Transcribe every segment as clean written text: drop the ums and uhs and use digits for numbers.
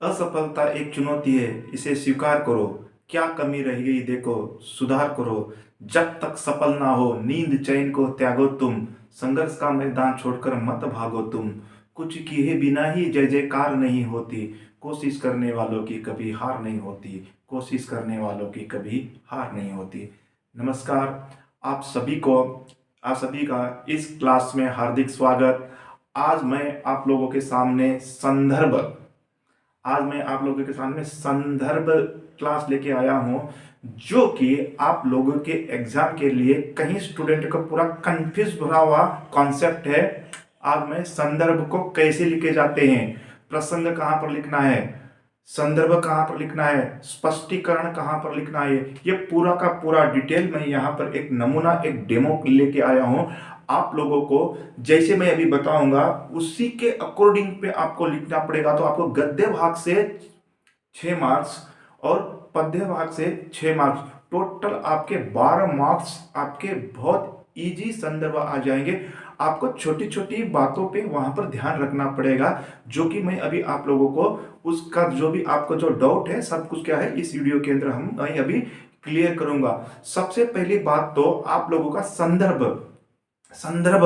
असफलता एक चुनौती है, इसे स्वीकार करो। क्या कमी रह गई देखो, सुधार करो। जब तक सफल ना हो नींद चैन को त्यागो तुम। संघर्ष का मैदान छोड़कर मत भागो तुम। कुछ किए बिना ही जय जयकार नहीं होती। कोशिश करने वालों की कभी हार नहीं होती। कोशिश करने वालों की कभी हार नहीं होती। नमस्कार, आप सभी को आप सभी का इस क्लास में हार्दिक स्वागत। आज मैं आप लोगों के सामने आज मैं आप लोगों के सामने संदर्भ क्लास लेके आया हूं, जो कि आप लोगों के एग्जाम के लिए कहीं स्टूडेंट को पूरा कंफ्यूज भरा हुआ कॉन्सेप्ट है। आज मैं संदर्भ को कैसे लिखे जाते हैं, प्रसंग कहाँ पर लिखना है, संदर्भ कहाँ पर लिखना है, स्पष्टीकरण कहाँ पर लिखना है, ये पूरा का पूरा डिटेल मैं यहाँ पर एक नमूना एक डेमो लेके आया हूँ। आप लोगों को जैसे मैं अभी बताऊंगा उसी के अकॉर्डिंग पे आपको लिखना पड़ेगा। तो आपको गद्य भाग से 6 मार्क्स और पद्य भाग से 6 मार्क्स, टोटल आपके 12 मार्क्स आपके बहुत इजी संदर्भ आ जाएंगे। आपको छोटी छोटी बातों पे वहां पर ध्यान रखना पड़ेगा, जो कि मैं अभी आप लोगों को उसका जो भी आपको जो डाउट है सब कुछ क्या है इस वीडियो के अंदर मैं अभी क्लियर करूंगा। सबसे पहली बात तो आप लोगों का संदर्भ संदर्भ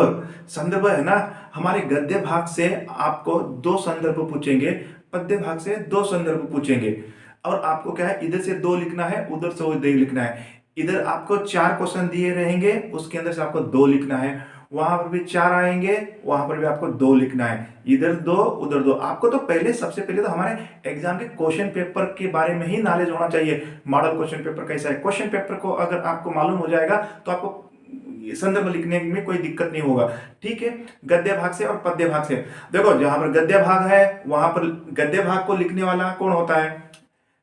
संदर्भ है ना। हमारे गद्य भाग से आपको 2 संदर्भ पूछेंगे, पद्य भाग से 2 संदर्भ पूछेंगे। और आपको क्या है, इधर से 2 लिखना है, उधर से 2 लिखना है। इधर आपको 4 क्वेश्चन दिए रहेंगे, उसके अंदर से आपको 2 लिखना है। वहां पर भी 4 आएंगे, वहां पर भी आपको 2 लिखना है। इधर 2 उधर 2। आपको तो सबसे पहले तो हमारे एग्जाम के क्वेश्चन पेपर के बारे में ही नॉलेज होना चाहिए। मॉडल क्वेश्चन पेपर कैसा है, क्वेश्चन पेपर को अगर आपको मालूम हो जाएगा तो आपको संदर्भ लिखने में कोई दिक्कत नहीं होगा। ठीक है, गद्य भाग से और पद्य भाग से देखो, जहां पर गद्य भाग है वहां पर गद्य भाग को लिखने वाला कौन होता है,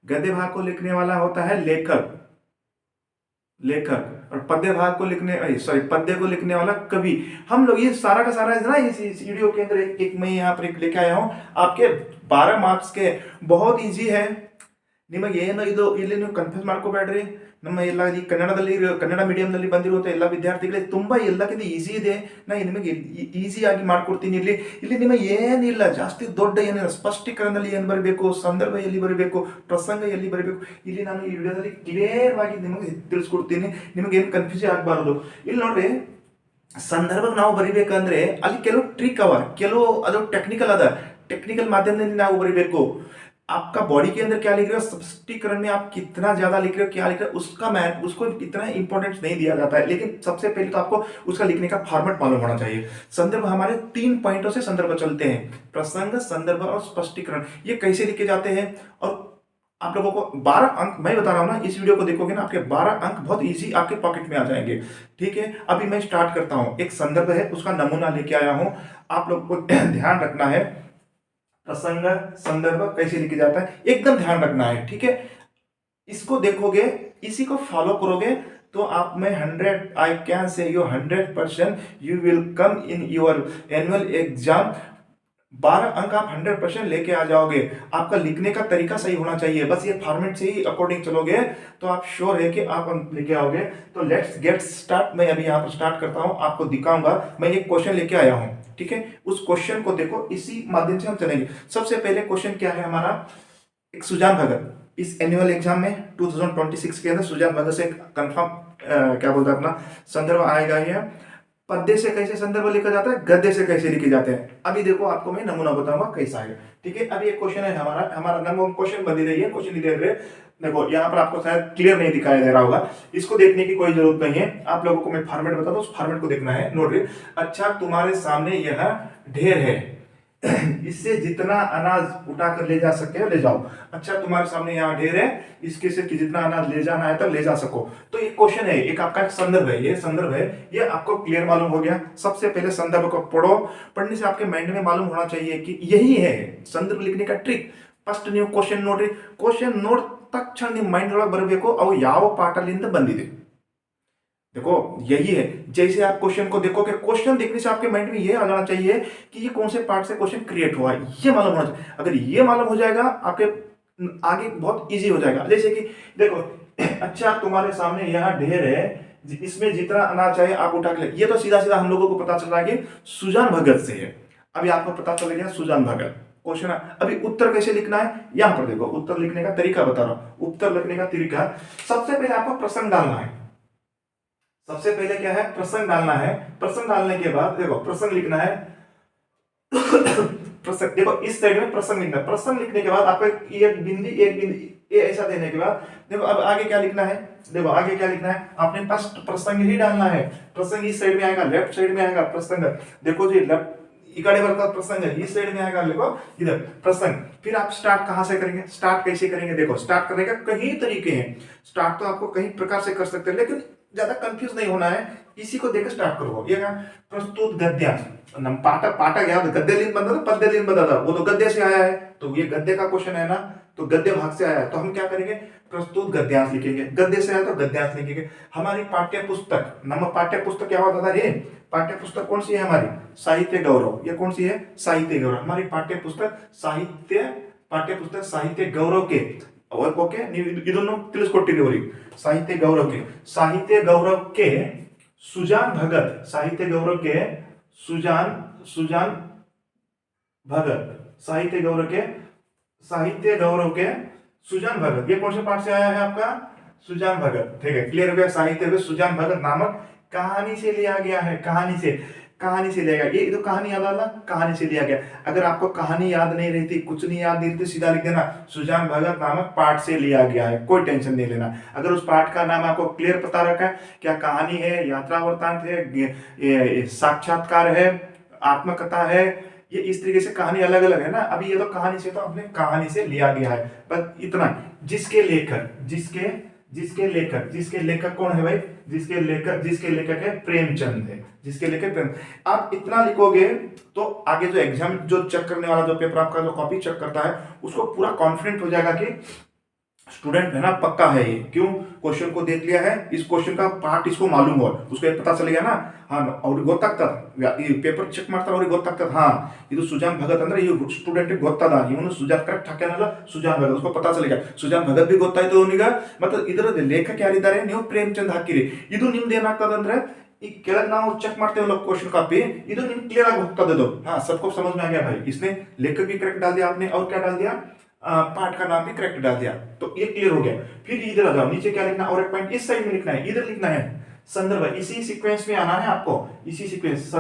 गद्य भाग को लिखने वाला होता है लेखक। लेखक और पद्य भाग को लिखने सॉरी पद्य को लिखने वाला कवि। हम लोग ये सारा का सारा है ना इस वीडियो के अंदर एक मैं यहाँ पर एक लेके आया हूँ आपके 12 मार्क्स के। बहुत इजी है। ನಿಮಗೆ ಏನು ಇದು ಇಲ್ಲಿ ನೀವು ಕನ್ಫ್ಯೂಸ್ ಮಾಡ್ಕೋಬೇಡ್ರಿ। ನಮ್ಮ ಎಲ್ಲ ಈ ಕನ್ನಡ ಮೀಡಿಯಂನಲ್ಲಿ ಬಂದಿರುವಂಥ ಎಲ್ಲ ವಿದ್ಯಾರ್ಥಿಗಳಿಗೆ ತುಂಬ ಎಲ್ಲಕ್ಕಿಂತ ಈಸಿ ಇದೆ. ನಾನು ನಿಮಗೆ ಈಸಿಯಾಗಿ ಮಾಡ್ಕೊಡ್ತೀನಿ. ಇಲ್ಲಿ ಇಲ್ಲಿ ನಿಮಗೆ ಏನಿಲ್ಲ, ಜಾಸ್ತಿ ದೊಡ್ಡ ಏನಿಲ್ಲ. ಸ್ಪಷ್ಟೀಕರಣದಲ್ಲಿ ಏನು ಬರಬೇಕು, ಸಂದರ್ಭ ಎಲ್ಲಿ ಬರಬೇಕು, ಪ್ರಸಂಗ ಎಲ್ಲಿ ಬರಬೇಕು, ಇಲ್ಲಿ ನಾನು ಈ ವಿಡಿಯೋದಲ್ಲಿ ಕ್ಲಿಯರ್ ಆಗಿ ನಿಮಗೆ ತಿಳಿಸ್ಕೊಡ್ತೀನಿ. ನಿಮಗೆ ಏನು ಕನ್ಫ್ಯೂಸ್ ಆಗಬಾರದು. ಇಲ್ಲಿ ನೋಡ್ರಿ, ಸಂದರ್ಭ ನಾವು ಬರಿಬೇಕಂದ್ರೆ ಅಲ್ಲಿ ಕೆಲವು ಟ್ರಿಕ್ ಅವ, ಕೆಲವು ಅದು ಟೆಕ್ನಿಕಲ್ ಅದ. ಟೆಕ್ನಿಕಲ್ ಮಾಧ್ಯಮದಲ್ಲಿ ನಾವು ಬರಿಬೇಕು। आपका बॉडी के अंदर क्या लिख रहे हो, स्पष्टीकरण में आप कितना ज्यादा लिख रहे हो, क्या लिख रहे हो, उसको इतना इंपॉर्टेंस नहीं दिया जाता है। लेकिन सबसे पहले तो आपको उसका लिखने का फॉर्मेट मालूम होना चाहिए। संदर्भ हमारे 3 पॉइंटों से संदर्भ चलते हैं, प्रसंग, संदर्भ और स्पष्टीकरण। ये कैसे लिखे जाते हैं और आप लोगों को 12 अंक मैं बता रहा हूं ना, इस वीडियो को देखोगे ना आपके 12 अंक बहुत इजी आपके पॉकेट में आ जाएंगे। ठीक है, अभी मैं स्टार्ट करता हूं। एक संदर्भ है, उसका नमूना लेके आया हूं, आप लोग को ध्यान रखना है। प्रसंग संदर्भ कैसे लिखा जाता है एकदम ध्यान रखना है। ठीक है, इसको देखोगे, इसी को फॉलो करोगे तो आप में 100 I can say you 100% you will come in your annual exam. 12 अंक आप 100% लेके आ जाओगे। आपका लिखने का तरीका सही होना चाहिए, बस ये फॉर्मेट से ही अकॉर्डिंग चलोगे तो आप श्योर है कि आप अंक लेके आओगे। तो लेट्स गेट स्टार्ट। मैं अभी यहाँ पर स्टार्ट करता हूँ, आपको दिखाऊंगा। मैं एक क्वेश्चन लेके आया हूँ, ठीक है, उस क्वेश्चन को देखो, इसी माध्यम से हम चलेंगे। सबसे पहले क्वेश्चन क्या है हमारा, एक सुजान भगत इस एनुअल एग्जाम में 2026 के अंदर सुजान भगत से कंफर्म क्या बोलते हैं अपना संदर्भ आएगा। ये पद्य से कैसे संदर्भ लिखा जाता है, गद्य से कैसे लिखे जाते हैं। अभी देखो, आपको मैं नमूना बताऊंगा कैसा है। ठीक है, अभी एक क्वेश्चन है हमारा नंबर क्वेश्चन बनी रही है, क्वेश्चन दे रहे। देखो यहाँ पर आपको शायद क्लियर नहीं दिखाई दे रहा होगा, इसको देखने की कोई जरूरत नहीं है। आप लोगों को मैं फॉर्मेट बताता हूँ, उस फॉर्मेट को देखना है। नोट रहे, अच्छा तुम्हारे सामने यह ढेर है, इससे जितना अनाज उठा कर ले जा सके ले जाओ। अच्छा तुम्हारे सामने यहाँ ढेर है, इसके से जितना अनाज ले जाना है तब ले जा सको। तो ये क्वेश्चन है, एक आपका एक संदर्भ है, ये संदर्भ है, ये आपको क्लियर मालूम हो गया। सबसे पहले संदर्भ को पढ़ो, पढ़ने से आपके माइंड में मालूम होना चाहिए कि यही है संदर्भ लिखने का ट्रिक। फर्स्ट ನೀವು क्वेश्चन ನೋಡ್ರಿ, क्वेश्चन ನೋಡ್ ತಕ್ಷಣ ನಿಮ್ಮ ಮೈಂಡ್ ಒಳಗೆ ಬರಬೇಕು ಅವು ಯಾವ ಪಾಠದಿಂದ ಬಂದಿದೆ। देखो यही है, जैसे आप क्वेश्चन को देखोगे, क्वेश्चन देखने से आपके माइंड में ये आ जाना चाहिए कि ये कौन से पार्ट से क्वेश्चन क्रिएट हुआ है, ये मालूम होना चाहिए। अगर ये मालूम हो जाएगा आपके आगे बहुत इजी हो जाएगा। जैसे कि देखो, अच्छा तुम्हारे सामने यहाँ ढेर है, इसमें जितना अनाज चाहे आप उठा के ले। ये तो सीधा सीधा हम लोगों को पता चल रहा है कि सुजान भगत से है। अभी आपको पता चल गया सुजान भगत। क्वेश्चन। अभी उत्तर कैसे लिखना है, यहां पर देखो उत्तर लिखने का तरीका बता रहा हूं। उत्तर लिखने का तरीका, सबसे पहले आपको प्रसंग डालना है। सबसे पहले क्या है, प्रसंग डालना है। प्रसंग डालने के बाद देखो प्रसंग लिखना है। प्रसंग देखो इस साइड में प्रसंग लिखना है। प्रसंग लिखने के बाद आपको एक बिंदी ये ऐसा देने के बाद देखो अब आगे क्या लिखना है। देखो आगे क्या लिखना है, आपने फर्स्ट प्रसंग ही डालना है। प्रसंग इस साइड में आएगा, लेफ्ट साइड में आएगा प्रसंग। देखो जी लेफ्ट इकड़े वर्ग का प्रसंग है, इस साइड में आएगा, देखो इधर प्रसंग। फिर आप स्टार्ट कहां से करेंगे, स्टार्ट कैसे करेंगे। देखो स्टार्ट करने का कई तरीके हैं। स्टार्ट तो आपको कई प्रकार से कर सकते हैं, लेकिन ज्यादा कंफ्यूज नहीं होना है। इसी को देखकर स्टार्ट करो। ये क्या, प्रस्तुत गद्यांश। पाठक पाठक याद, गद्य लिंग बनता था, पद्य लिंग बनता था, वो तो गद्य से आया है, तो ये गद्य का क्वेश्चन है ना, तो गद्य भाग से आया है। तो हम क्या करेंगे, प्रस्तुत गद्यांश लिखेंगे। गद्य से आया तो गद्यांश लिखेंगे। हमारी पाठ्य पुस्तक, नम पाठ्य पुस्तक क्या होता था रे, पाठ्य पुस्तक कौन सी है हमारी, साहित्य गौरव। ये कौन सी है, साहित्य गौरव। हमारी पाठ्य पुस्तक साहित्य गौरव के और ओके ಇದನ್ನು ತಿಳಿಸ್ಕೊಟ್ಟಿರಿ ಅವರಿಗೆ। साहित्य गौरव के सुजान भगत, साहित्य गौरव के सुजान भगत, साहित्य गौरव के सुजान भगत। ये कौन से पाठ से आया है आपका, सुजान भगत। ठीक है, क्लियर हो गया। साहित्य में सुजान भगत नामक कहानी से लिया गया है। कहानी से लिया गया। ये तो कहानी याद आना, कहानी से लिया गया। अगर आपको कहानी याद नहीं रहती, कुछ नहीं याद नहीं रहती, सीधा लिख देना सुजान भगत नामक पाठ से लिया गया है, कोई टेंशन नहीं लेना। अगर उस पाठ का नाम आपको क्लियर पता रखा है, क्या कहानी है, यात्रा वृत्तांत है, साक्षात्कार है, आत्मकथा है, ये इस तरीके से कहानी अलग अलग है ना। अभी ये तो कहानी से, तो अपने कहानी से लिया गया है, बस इतना। जिसके लेखक कौन है भाई, जिसके लेखक है प्रेमचंद है, जिसके लेखक प्रेम। आप इतना लिखोगे तो आगे जो एग्जाम जो चेक करने वाला, जो पेपर आपका जो कॉपी चेक करता है, उसको पूरा कॉन्फिडेंट हो जाएगा कि स्टूडेंट है ना, पक्का है ये। क्यों, क्वेश्चन को देख लिया है, इस क्वेश्चन का पार्ट इसको मालूम हो, उसको ये पता चलेगा ना। हाँ, और ಗೊತ್ತಾಗ್ತದ ಈ ಪೇಪರ್ ಚೆಕ್ ಮಾಡ್ತಾರೆ, ಅವ್ರಿಗೆ ಗೊತ್ತಾಗ್ತದ हाँ ಇದು सुजान भगत ಅಂದ್ರೆ ಈ ಸ್ಟೂಡೆಂಟ್ ಗೊತ್ತದ ಇವನು ಸುಜಾನ್ ಕರೆಕ್ಟ್ ಹಾಕ್ಯಾನಲ್ಲ, सुजान भगत, उसको पता चलेगा। सुजान भगत भी ಗೊತ್ತಾಯ್ತು ಅವನಿಗೆ, ಮತ್ತೆ ಇದರ ಲೇಖಕ ಯಾರಿದ್ದಾರೆ, ನೀವು ಪ್ರೇಮಚಂದ್ ಹಾಕಿರಿ। ಇದು ನಿಮ್ದು ಏನಾಗ್ತದ ಅಂದ್ರೆ, ಈ ಕೆಳಗೆ ನಾವು ಚೆಕ್ ಮಾಡ್ತೇವಲ್ಲ क्वेश्चन कॉपी, ಇದು ನಿಮ್ಗೆ क्लियर ಆಗಿ ಹೋಗ್ತದೆ ಇದು। हाँ, सबको समझ में आ गया भाई। इसने लेखक भी करेक्ट डाल दिया आपने, और क्या डाल दिया, पाठ का नाम भी करेक्ट डाल दिया, तो ये क्लियर हो गया। फिर इधर आ जाओ, नीचे क्या लिखना, और एक पॉइंट इस साइड में लिखना है, इधर लिखना है संदर्भ। इसी सीक्वेंस में आना है आपको, इसी सीक्वेंस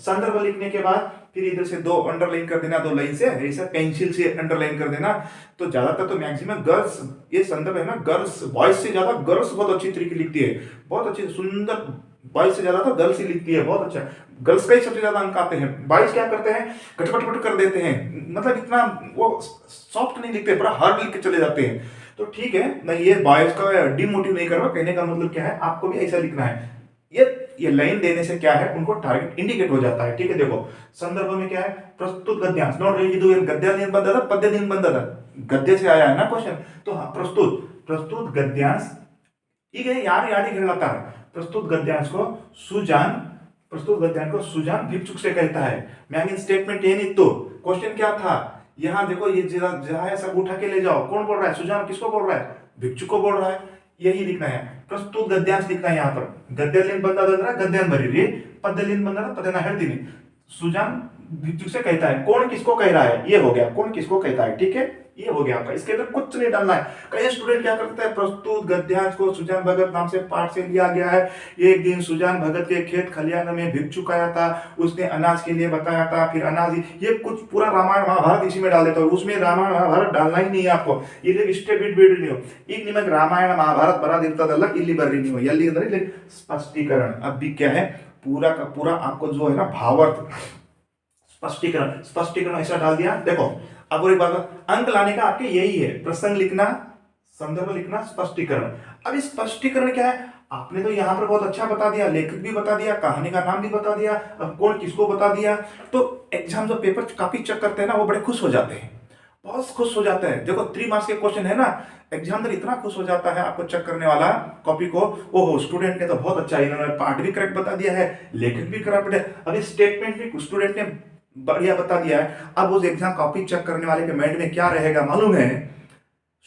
संदर्भ लिखने के बाद फिर इधर से दो अंडरलाइन कर देना, दो लाइन से ऐसा पेंसिल से अंडरलाइन कर देना। तो ज्यादातर तो मैक्सिमम गर्ल्स, ये संदर्भ है ना, गर्ल्स बॉयज से ज्यादा गर्ल्स बहुत अच्छी तरीके लिखती है, बहुत अच्छी सुंदर। बॉयज से ज्यादा तो गर्ल्स ही लिखती है, बहुत अच्छा। गर्ल्स का ही सबसे ज्यादा अंक आते हैं। बॉयज क्या करते हैं, कटपट कर देते हैं, मतलब इतना वो सॉफ्ट नहीं लिखते, पूरा हार्ड लिख के चले जाते हैं। तो ठीक है, मैं ये बॉयज का डिमोटिव नहीं कर रहा, कहने का मतलब क्या है, आपको भी ऐसा लिखना है। ये लाइन देने से क्या है, उनको टारगेट इंडिकेट हो जाता है। ठीक है, देखो संदर्भ में क्या है, प्रस्तुत गद्यांश। ನೋಡ್ರಿ ಇದು ಏನು ಗದ್ಯದಿಂದ ಬಂದದ, ಪದ್ಯದಿಂದ ಬಂದದ, ಗದ್ಯ से आया है ना क्वेश्चन। तो हाँ, प्रस्तुत गद्यांश। ಈಗ ಯಾರಿಗೆ ಹೇಳತ್ತಾರೆ, प्रस्तुत गद्यांश को सुजान भिक्षुक से कहता है। मैंने स्टेटमेंट ये नहीं, तो क्वेश्चन क्या था, यहाँ देखो ये जरा है, सब उठा के ले जाओ। कौन बोल रहा है, सुजान किसको बोल रहा है, भिक्षुक को बोल रहा है। यही लिखना है, प्रस्तुत गद्यांश लिखना है। यहाँ पर गद्यलिंग बंदा गद्यान बरी, पद्यलिंग बंदा पद्यना ಹೇಳ್ತೀನಿ। सुजान भिक्षुक से कहता है, कौन किसको कह रहा है, ये हो गया, कौन किसको कहता है। ठीक है, ये हो गया आपका। इसके अंदर कुछ नहीं डालना है। कई स्टूडेंट क्या करते हैं, प्रस्तुत गद्यांश को सुजान भगत नाम से पाठ से लिया गया है। एक दिन सुजान भगत के खेत खलियान में भिक्षुक आया था, उसने अनाज के लिए बताया था, फिर अनाज, ये कुछ पूरा रामायण महाभारत इसी में डाल देता है। उसमें रामायण महाभारत डालना ही नहीं है आपको। ಇಲ್ಲಿ ಇಷ್ಟೇ ಬಿಡ್ಬೇಡಿ ನೀವು। ಈಗ ನಿಮಗೆ ರಾಮಾಯಣ महाभारत ಬರೋದಿರ್ತದಲ್ಲ, ಇಲ್ಲಿ ಬರ್ರಿ ನೀವು। ಎಲ್ಲಿ ಅಂದ್ರೆ ಇಲ್ಲಿ स्पष्टीकरण। अभी क्या है, पूरा का पूरा आपको जो है ना भावार्थ, स्पष्टीकरण ऐसा डाल दिया। देखो अब एक बात, अंक लाने का आपके यही है, प्रसंग लिखना, संदर्भ लिखना, स्पष्टीकरण। अब इस स्पष्टीकरण क्या है, आपने तो यहाँ पर बहुत अच्छा बता दिया, लेखक भी बता दिया, कहानी का नाम भी बता दिया, अब कौन किसको बता दिया। तो एग्जाम जो पेपर काफी चेक करते हैं ना, वो बड़े खुश हो जाते हैं, बहुत खुश हो जाते हैं। देखो 3 मार्क्स के क्वेश्चन है ना, एग्जामिनर इतना खुश हो जाता है आपको चेक करने वाला कॉपी को, ओहो स्टूडेंट ने तो बहुत अच्छा, इन्होंने पार्ट भी करेक्ट बता दिया है, लेखक भी करेक्ट है, अभी स्टेटमेंट भी स्टूडेंट ने बढ़िया बता दिया है। अब उस एग्जाम कॉपी चेक करने वाले के माइंड में क्या रहेगा मालूम है,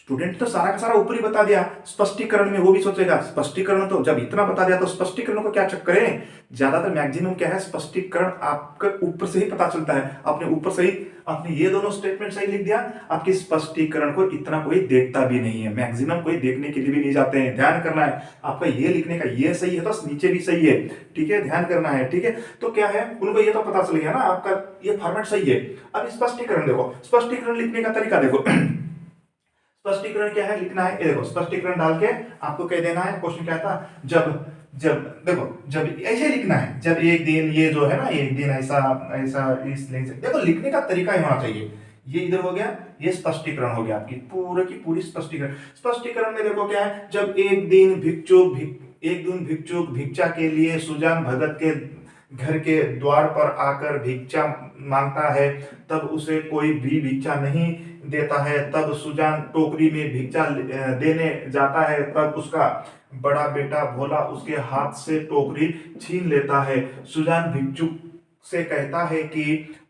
स्टूडेंट तो सारा का सारा ऊपर ही बता दिया, स्पष्टीकरण में वो भी सोचेगा स्पष्टीकरण तो जब इतना बता दिया तो स्पष्टीकरण को क्या चेक करें। ज्यादातर मैक्सिमम क्या है, स्पष्टीकरण आपके ऊपर से ही पता चलता है। आपने ऊपर से ही आपने ये दोनों स्टेटमेंट सही लिख दिया, आपकी स्पष्टीकरण को इतना कोई देखता भी नहीं है, मैक्सिमम कोई देखने के लिए भी नहीं जाते हैं। ध्यान करना है, आपका ये लिखने का ये सही है तो नीचे भी सही है, ठीक है, ध्यान करना है, ठीक है। तो क्या है, उनको ये तो पता चल गया ना आपका ये फॉर्मेट सही है। अब स्पष्टीकरण देखो, स्पष्टीकरण लिखने का तरीका देखो। स्पष्टीकरण क्या है, लिखना है, ये देखो स्पष्टीकरण डाल के आपको कह देना है। क्वेश्चन क्या था, जब जब देखो जब ऐसे लिखना है, जब एक दिन ये जो है ना, एक दिन ऐसा ऐसा इस लाइन से, देखो लिखने का तरीका ही होना चाहिए। ये इधर हो गया, ये स्पष्टीकरण हो गया, आपकी पूरे की पूरी स्पष्टीकरण। स्पष्टीकरण में देखो क्या है, जब एक दिन भिक्षुक भिक्षा के लिए सुजान भगत के घर के द्वार पर आकर भिक्षा मांगता है, तब उसे कोई भी भिक्षा नहीं देता है। तब सुजान टोकरी में भिक्षा देने जाता है, तब उसका बड़ा बेटा भोला उसके हाथ से टोकरी छीन लेता है। सुजान भिक्षुक से कहता है कि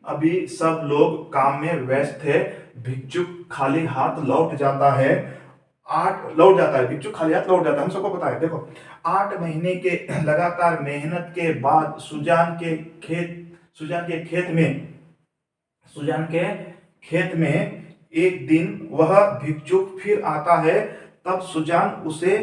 अभी सब लोग काम में व्यस्त थे। भिक्षुक खाली हाथ लौट जाता है, भिक्षुक खाली हाथ लौट जाता है, हम सबको पता है। देखो 8 महीने के लगातार मेहनत के बाद सुजान के खेत में एक दिन वह भिक्षुक फिर आता है। तब सुजान उसी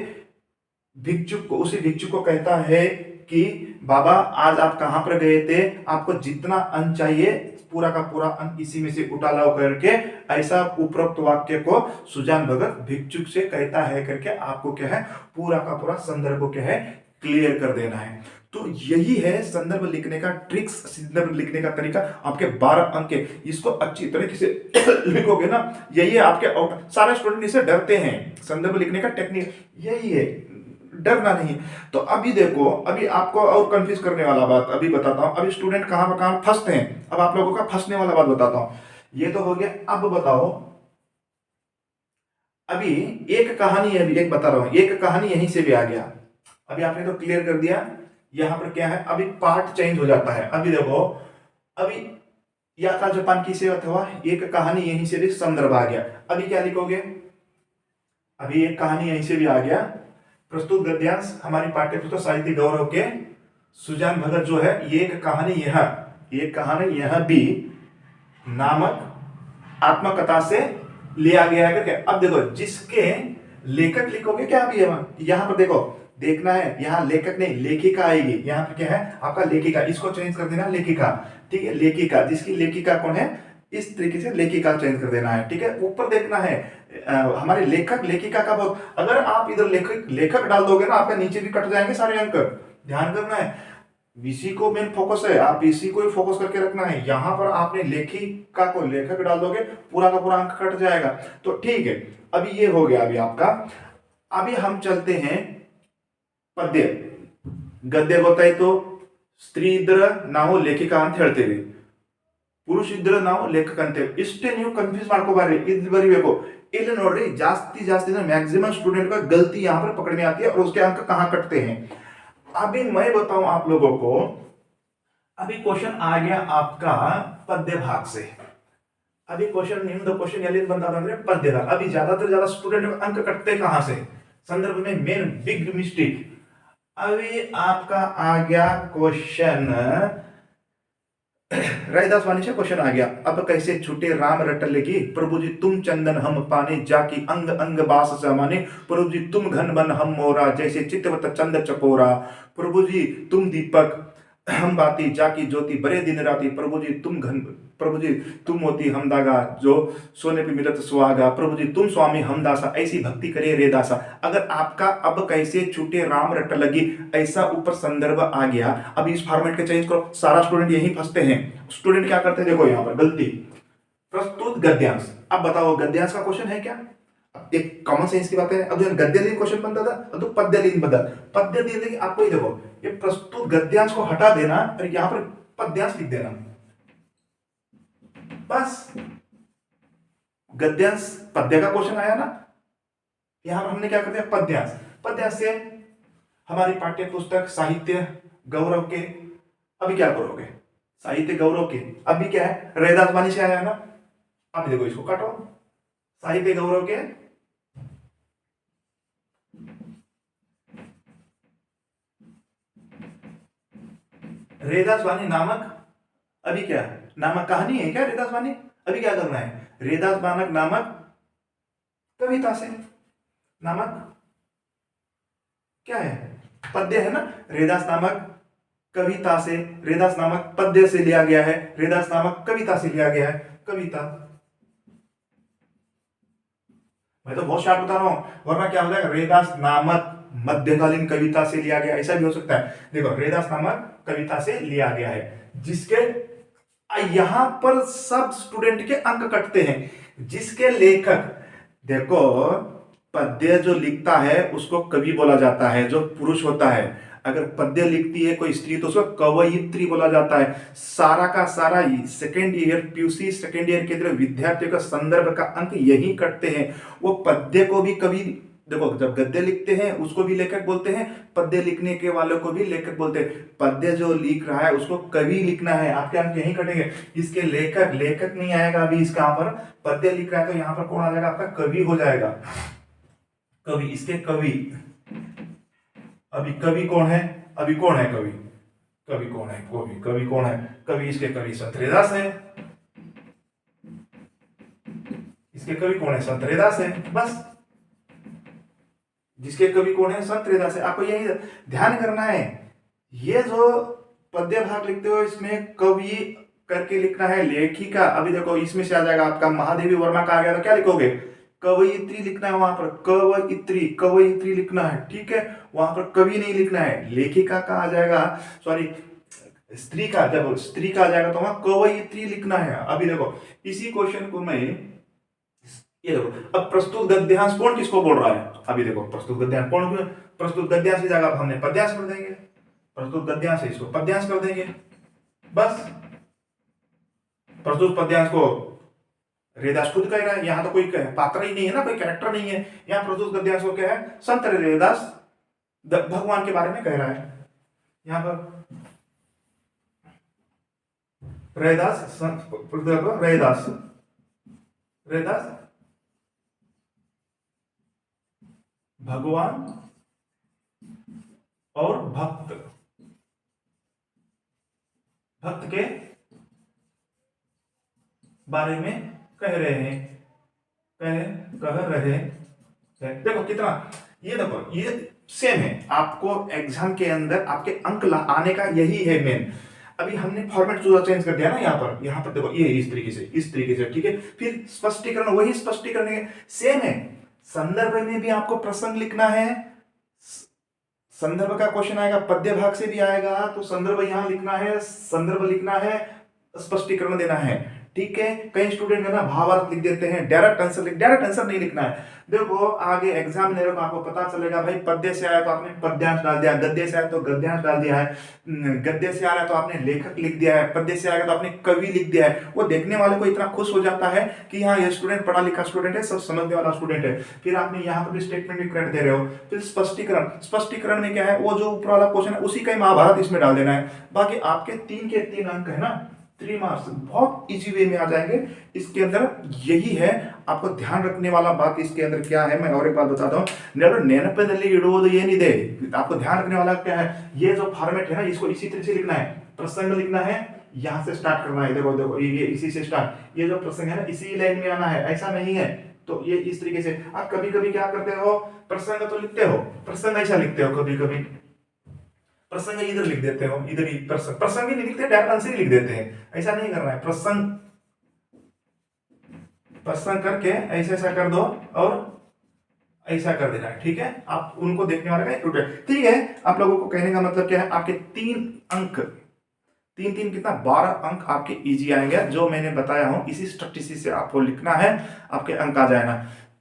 भिक्षुक को कहता है कि बाबा आज आप कहां पर गए थे, आपको जितना अन्न चाहिए पूरा का पूरा अन्न इसी में से उठा लाओ करके, ऐसा उपरोक्त वाक्य को सुजान भगत भिक्षुक से कहता है करके आपको क्या है, पूरा का पूरा संदर्भ को क्या है, क्लियर कर देना है। तो यही है संदर्भ लिखने का ट्रिक्स, संदर्भ लिखने का तरीका। आपके 12 अंक के, इसको अच्छी तरीके से लिखोगे ना, यही है आपके सारे स्टूडेंट इससे डरते हैं, संदर्भ लिखने का टेक्निक यही है, डरना नहीं। तो अभी देखो, अभी आपको और कंफ्यूज करने वाला बात अभी बताता हूं। अभी स्टूडेंट कहां फंसते हैं, अब आप लोगों का फंसने वाला बात बताता हूं। ये तो हो गया, अब बताओ, अभी एक कहानी है, अभी एक बता रहा हूं, एक कहानी यहीं से भी आ गया। अभी आपने तो क्लियर कर दिया, यहां पर क्या है, अभी पार्ट चेंज हो जाता है। अभी देखो, अभी यात्रा जापान की सेवा हुआ, एक कहानी यहीं से भी संदर्भ आ गया। अभी क्या लिखोगे, अभी एक कहानी यहीं से भी आ गया। प्रस्तुत गद्यांश हमारी पाठ्यपुस्तक साहित्य गौरव के सुजान भगत जो है, ये एक कहानी यह भी नामक आत्मकथा से लिया गया है करके। अब देखो जिसके लेखक लिखोगे क्या, अभी यहां पर देखो देखना है, यहाँ लेखक नहीं लेखिका आएगी, यहाँ पर क्या है आपका लेखिका, इसको चेंज कर देना लेखिका, ठीक है, लेखिका, जिसकी लेखिका कौन है, इस तरीके से लेखिका चेंज कर देना है, ठीक है। ऊपर देखना है हमारे लेखक लेखिका का बहुत, अगर आप इधर लेखक डाल दोगे ना, आपके नीचे भी कट जाएंगे सारे अंक, ध्यान करना है। इसी को मेन फोकस है, आप इसी को ही फोकस करके रखना है। यहां पर आपने लेखिका को लेखक डाल दोगे, पूरा का पूरा अंक कट जाएगा। तो ठीक है, अभी ये हो गया अभी आपका। अभी हम चलते हैं पद्य गद्य ಗೊತ್ತಾಯ್ತು, ಸ್ತ್ರೀ ಇದ್ರ ನಾವು ಲೇಖಿಕ ಅಂತ ಹೇಳ್ತೇವೆ, ಪುರುಷ ಇದ್ರ ನಾವು ಲೇಖಕ ಅಂತೇವೆ. ಇಷ್ಟೇ ನೀವು ಕನ್ಫ್ಯೂಸ್ ಮಾಡ್ಕೋಬಾರ್ರಿ, ಇದು ಬರೀಬೇಕು। ಇಲ್ಲಿ ನೋಡ್ರಿ जास्ती मैक्सिमम स्टूडेंट का गलती यहाँ पर पकड़ में आती है और उसके अंक कहाँ कटते हैं। अभी मैं बताऊं आप लोगों को, अभी क्वेश्चन आ गया आपका पद्य भाग से। अभी क्वेश्चन निम्न क्वेश्चन एलियन बनता था पद्य भाग। अभी ज्यादा स्टूडेंट अंक कटते कहां से, संदर्भ में मेन बिग मिस्टेक। अभी आपका आ गया क्वेश्चन, रैदास वाणी से क्वेश्चन आ गया। अब कैसे छूटे राम रटल की, प्रभु जी तुम चंदन हम पाने, जाकी अंग अंग बास समाने, प्रभु जी तुम घन बन हम मोरा, जैसे चितवत चंद चकोरा, प्रभु जी तुम दीपक हम बाती, जाकी ज्योति बड़े दिन राती, प्रभु जी तुम मोती हम दागा, जो सोने पे मिलत सुहागा, प्रभु जी तुम स्वामी हम दासा, ऐसी भक्ति करे रे दासा। अगर आपका अब कैसे छूटे राम रट लगी ऐसा ऊपर संदर्भ आ गया, अब इस फॉर्मेट के चेंज करो। सारा स्टूडेंट यही फंसते हैं। स्टूडेंट क्या करते हैं, देखो यहाँ पर गलती, प्रस्तुत गद्यांश। अब बताओ गद्यांश का क्वेश्चन है क्या, एक कॉमन सेंस की बात है। अब जो गद्य लीन क्वेश्चन बनता था, अब तो पद्य लीन बदल, पद्य लीन आपको ही देखो, ये प्रस्तुत गद्यांश को हटा देना और यहां पर पद्यांश लिख देना, बस। गद्यांश पद्य का क्वेश्चन आया ना, यहां पर हमने क्या कर दिया पद्यांश। पद्यांश से हमारी पाठ्य पुस्तक साहित्य गौरव के, अभी क्या करोगे, साहित्य गौरव के अभी क्या है, रैदास वाणी से आया ना। अभी देखो इसको काटो, साहित्य गौरव के रेदास वाणी नामक, अभी क्या नामक कहानी है क्या रेदास वाणी? अभी क्या करना है? रेदास नामक नामक कविता से, नामक क्या है? पद्य है ना। रेदास नामक कविता से, रेदास नामक पद्य से लिया गया है, रेदास नामक कविता से लिया गया है, कविता। मैं तो बहुत शार्ट बता रहा हूं, वरना क्या हो जाएगा, रेदास नामक मध्यकालीन कविता से लिया गया, ऐसा भी हो सकता है। देखो रेदास नामक कविता से लिया गया है, जिसके यहां पर सब स्टूडेंट के अंक कटते हैं, जिसके लेखक, देखो पद्य जो लिखता है उसको कवि बोला जाता है, जो पुरुष होता है। अगर पद्य लिखती है कोई स्त्री तो उसको कवयित्री बोला जाता है। सारा का सारा second year PUC second year के अंदर विद्यार्थियों का संदर्भ का अंक यही कटते हैं। वो पद्य को भी कवि, देखो जब गद्य लिखते हैं उसको भी लेखक बोलते हैं, पद्य लिखने के वालों को भी लेखक बोलते हैं। पद्य जो लिख रहा है उसको कवि लिखना है, आपके अंक यही कटेंगे। इसके लेखक, लेखक नहीं आएगा अभी इसका, यहाँ पर पद्य लिख रहा है तो यहाँ पर कौन आ जाएगा? आपका कवि हो जाएगा, कवि। इसके कवि, अभी कवि कौन है? अभी कौन है कवि? कवि कौन है? कवि कौन है? कवि, इसके कवि संत रैदास है। इसके कवि कौन है? संत रैदास है, बस। जिसके कवि कौन है? संत रैदास है। आपको यही ध्यान करना है। ये जो पद्य भाग लिखते हो इसमें कवि करके लिखना है, लेखिका। अभी देखो इसमें से आ जाएगा आपका महादेवी वर्मा का आ गया तो क्या लिखोगे? कवयित्री लिखना है, वहां पर कवयित्री, कवयित्री लिखना है, ठीक है। वहां पर कवि नहीं लिखना है, लेखिका का आ जाएगा, सॉरी स्त्री का, जब स्त्री का आ जाएगा तो वहां कवयित्री लिखना है। अभी देखो इसी क्वेश्चन को मैं, ये देखो अब प्रस्तुत गद्यांश कौन किसको बोल रहा है? अभी देखो प्रस्तुत गद्यांश कौन, प्रस्तुत गद्यांश की जगह हमने पद्यांश कर देंगे, प्रस्तुत गद्यांश है इसको पद्यांश कर देंगे, बस। प्रस्तुत पद्यांश को रैदास खुद कह रहा है, यहां तो कोई पात्र ही नहीं है ना, कोई कैरेक्टर नहीं है। यहां प्रस्तुत गद्यांश को क्या है? संत रैदास भगवान के बारे में कह रहा है। यहां पर रैदास, रैदास, रैदास भगवान और भक्त, भक्त के बारे में कह रहे हैं, कह रहे हैं। देखो कितना, ये देखो ये सेम है। आपको एग्जाम के अंदर आपके अंक आने का यही है मेन। अभी हमने फॉर्मेट चेंज कर दिया ना, यहाँ पर देखो ये इस तरीके से, ठीक है। फिर स्पष्टीकरण, वही स्पष्टीकरण सेम है। संदर्भ में भी आपको प्रसंग लिखना है, संदर्भ का क्वेश्चन आएगा, पद्य भाग से भी आएगा तो संदर्भ यहां लिखना है, संदर्भ लिखना है, स्पष्टीकरण देना है, ठीक है। कई स्टूडेंट है ना भावार्थ लिख देते हैं, डायरेक्ट आंसर नहीं लिखना है। देखो आगे एग्जाम लेने को आपको पता चलेगा, भाई पद्य से आया तो आपने पद्यांश डाल दिया, गद्य से आया तो गद्यांश डाल दिया है, गद्य से आ रहा है तो आपने लेखक लिख दिया है, पद्य से आएगा तो आपने कवि लिख दिया है। वो देखने वाले को इतना खुश हो जाता है कि हाँ ये स्टूडेंट पढ़ा लिखा स्टूडेंट है, सब समझने वाला स्टूडेंट है। फिर आपने यहाँ पर भी स्टेटमेंट भी करेक्ट दे रहे हो। फिर स्पष्टीकरण में क्या है, वो जो ऊपर वाला क्वेश्चन है उसी का ही महाभारत इसमें डाल देना है। बाकी आपके 3 के 3 अंक है ना, 3 मार्क्स बहुत इजी वे में आ जाएंगे। इसके अंदर यही है, आपको ध्यान रखने वाला बात इसके अंदर क्या है, मैं और एक बात बताता हूँ। नेनपेदली इडोದು ಏನಿದೆ, आपको ध्यान रखने वाला क्या है, ये जो फॉर्मेट है ना इसको इसी तरह से लिखना है। प्रसंग लिखना है, यहां से स्टार्ट करना है, देखो देखो ये इसी से स्टार्ट, ये जो प्रसंग है ना इसी लाइन में आना है, ऐसा नहीं है। तो ये इस तरीके से आप कभी कभी क्या करते हो, प्रसंग तो लिखते हो, प्रसंग ऐसा लिखते हो, कभी कभी प्रसंग इधर लिख देते हो, इधर ही प्रसंग ही नहीं लिखते, डायरेक्ट आंसर ही लिख देते हैं। ऐसा नहीं करना है, प्रसंग करके ऐसा ऐसा कर दो और ऐसा कर देना है, ठीक है। आप उनको देखने वाले का स्टूडेंट, ठीक है। आप लोगों को कहने का मतलब क्या है, आपके 3 अंक, 3 कितना 12 अंक आपके इजी आएंगे, जो मैंने बताया हूं इसी स्ट्रक्चर से आपको लिखना है, आपके अंक आ जाएगा।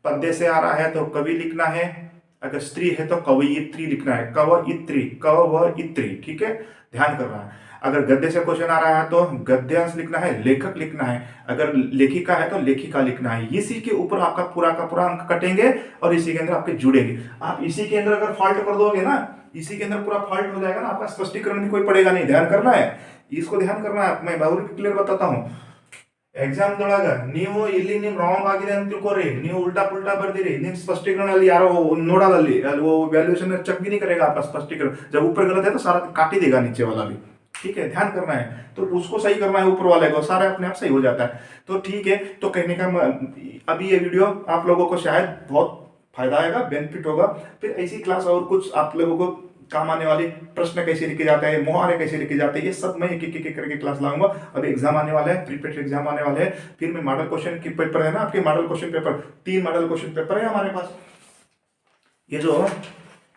पद्य से आ रहा है तो कवि लिखना है, अगर स्त्री है तो कवयित्री लिखना है, कवयित्री, ठीक है, ध्यान करना है। अगर गद्य से क्वेश्चन आ रहा है तो गद्यांश लिखना है, लेखक लिखना है, अगर लेखिका है तो लेखिका लिखना है। इसी के ऊपर आपका पूरा का पूरा अंक कटेंगे और इसी के अंदर आपके जुड़ेंगे। आप इसी के अंदर अगर फॉल्ट कर दोगे ना, इसी के अंदर पूरा फॉल्ट हो जाएगा ना, आपका स्पष्टीकरण भी कोई पड़ेगा नहीं। ध्यान करना है, इसको ध्यान करना है। मैं बाबू क्लियर बताता हूँ, ಎಕ್ಸಾಮ್ದೊಳಗ ನೀವು ಇಲ್ಲಿ ನಿಮ್ ರಾಂಗ್ ಆಗಿದೆ ಅಂತ ತಿಳ್ಕೊರಿ, ನೀವು उल्टा पुल्टा ಬರ್ದಿರಿ, ನಿಮ್ स्पष्टीकरण ಅಲ್ಲಿ यारो नोडल ಅಲ್ಲಿ वो वैल्यूएशन चेक भी नहीं करेगा आपका स्पष्टीकरण। जब ऊपर गलत है तो सारा काट ही देगा नीचे वाला भी, ठीक है, ध्यान करना है, तो उसको सही करना है ऊपर वाले को, सारा अपने आप सही हो जाता है। तो ठीक है, तो कहने का अभी ये वीडियो आप लोगों को शायद बहुत फायदा आएगा, बेनिफिट होगा। फिर ऐसी क्लास और कुछ आप लोगों को काम आने वाली, प्रश्न कैसे लिखे जाते हैं, मुहावरे कैसे लिखे जाते हैं, ये सब मैं एक एक करके क्लास लाऊंगा। अभी एग्जाम आने वाला है, प्रीपेड एग्जाम आने वाले हैं, फिर मैं मॉडल क्वेश्चन की पेपर है ना, आपके model question paper, 3 model question paper है हमारे पास। ये जो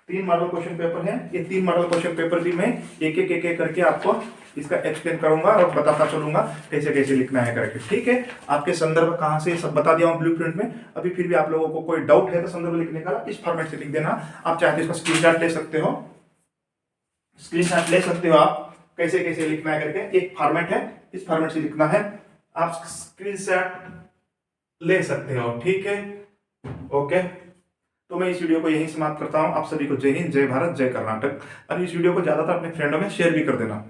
3 मॉडल क्वेश्चन पेपर है, ये 3 मॉडल क्वेश्चन पेपर भी मैं एक एक करके आपको इसका एक्सप्लेन करूंगा और बताता चलूंगा कैसे कैसे लिखना है करके। ठीक है, आपके संदर्भ कहाँ से सब बता दिया हूँ ब्लूप्रिंट में। अभी फिर भी आप लोगों को कोई डाउट है तो संदर्भ लिखने का इस फॉर्मेट से लिख देना। आप चाहते हो इसका स्क्रीनशॉट ले सकते हो, स्क्रीनशॉट ले सकते हो आप, कैसे कैसे लिखना है करके। एक फॉर्मेट है, इस फॉर्मेट से लिखना है, आप स्क्रीनशॉट ले सकते हो। ठीक है, ओके। तो मैं इस वीडियो को यहीं समाप्त करता हूं। आप सभी को जय हिंद, जय भारत, जय कर्नाटक। और इस वीडियो को ज्यादातर अपने फ्रेंडों में शेयर भी कर देना।